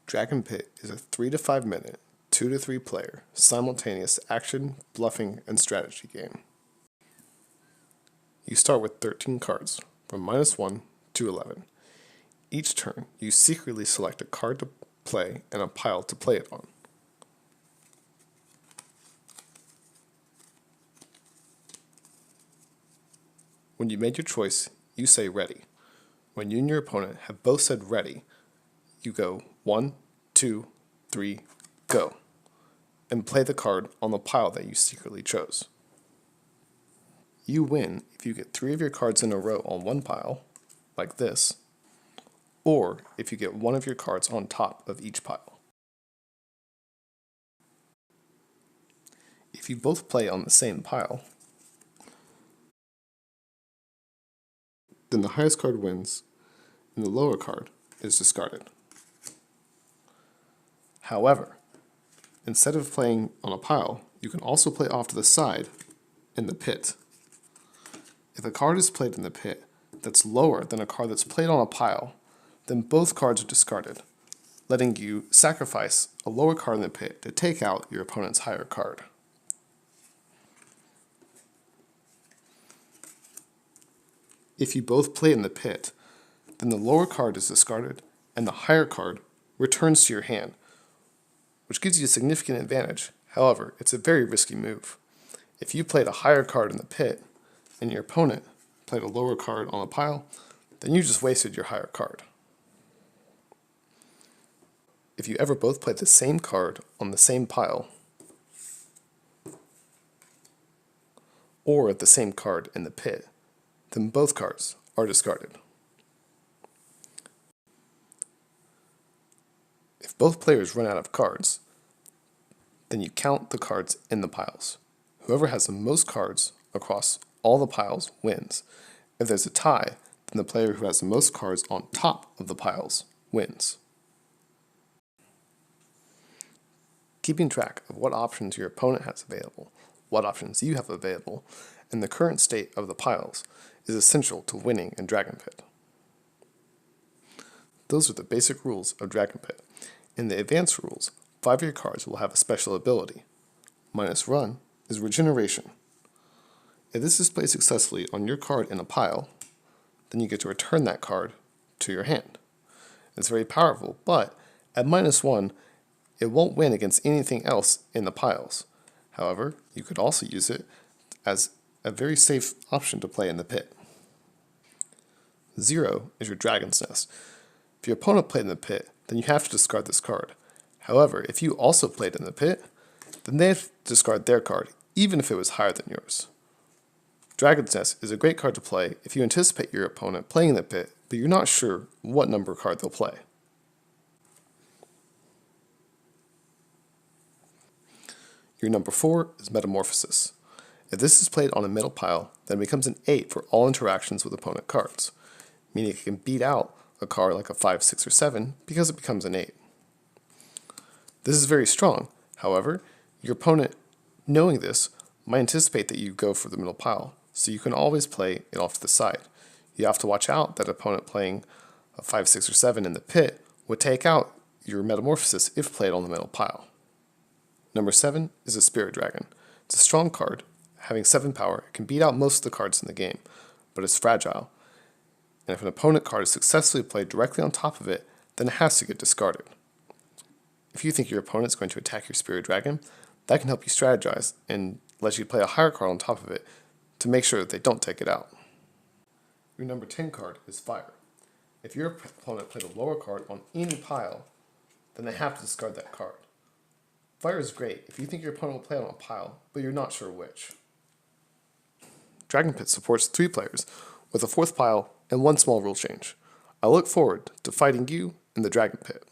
Dragon Pit is a 3 to 5 minute, 2 to 3 player, simultaneous action, bluffing, and strategy game. You start with 13 cards, from -1 to 11. Each turn, you secretly select a card to play and a pile to play it on. When you made your choice, you say ready. When you and your opponent have both said ready, you go 1, 2, 3, go, and play the card on the pile that you secretly chose. You win if you get 3 of your cards in a row on one pile, like this, or if you get 1 of your cards on top of each pile. If you both play on the same pile, then the highest card wins, and the lower card is discarded. However, instead of playing on a pile, you can also play off to the side in the pit. If a card is played in the pit that's lower than a card that's played on a pile, then both cards are discarded, letting you sacrifice a lower card in the pit to take out your opponent's higher card. If you both play in the pit, then the lower card is discarded and the higher card returns to your hand, which gives you a significant advantage. However, it's a very risky move. If you played a higher card in the pit and your opponent played a lower card on a pile, then you just wasted your higher card. If you ever both play the same card on the same pile, or the same card in the pit, then both cards are discarded. If both players run out of cards, then you count the cards in the piles. Whoever has the most cards across all the piles wins. If there's a tie, then the player who has the most cards on top of the piles wins. Keeping track of what options your opponent has available, what options you have available, and the current state of the piles is essential to winning in Dragon Pit. Those are the basic rules of Dragon Pit. In the advanced rules, 5 of your cards will have a special ability. -Run is regeneration. If this is played successfully on your card in a pile, then you get to return that card to your hand. It's very powerful, but at -1, it won't win against anything else in the piles. However, you could also use it as a very safe option to play in the pit. 0 is your Dragon's Nest. If your opponent played in the pit, then you have to discard this card. However, if you also played in the pit, then they have to discard their card, even if it was higher than yours. Dragon's Nest is a great card to play if you anticipate your opponent playing in the pit, but you're not sure what number card they'll play. Your number 4 is Metamorphosis. If this is played on a middle pile, then it becomes an 8 for all interactions with opponent cards, meaning it can beat out a card like a 5, 6, or 7 because it becomes an 8. This is very strong. However, your opponent, knowing this, might anticipate that you go for the middle pile, so you can always play it off to the side. You have to watch out that opponent playing a 5, 6, or 7 in the pit would take out your Metamorphosis if played on the middle pile. Number 7 is a Spirit Dragon. It's a strong card, having 7 power. It can beat out most of the cards in the game, but it's fragile. And if an opponent card is successfully played directly on top of it, then it has to get discarded. If you think your opponent is going to attack your Spirit Dragon, that can help you strategize and let you play a higher card on top of it to make sure that they don't take it out. Your number 10 card is Fire. If your opponent played a lower card on any pile, then they have to discard that card. Fire is great if you think your opponent will play on a pile, but you're not sure which. Dragon Pit supports 3 players, with a 4th pile and 1 small rule change. I look forward to fighting you in the Dragon Pit.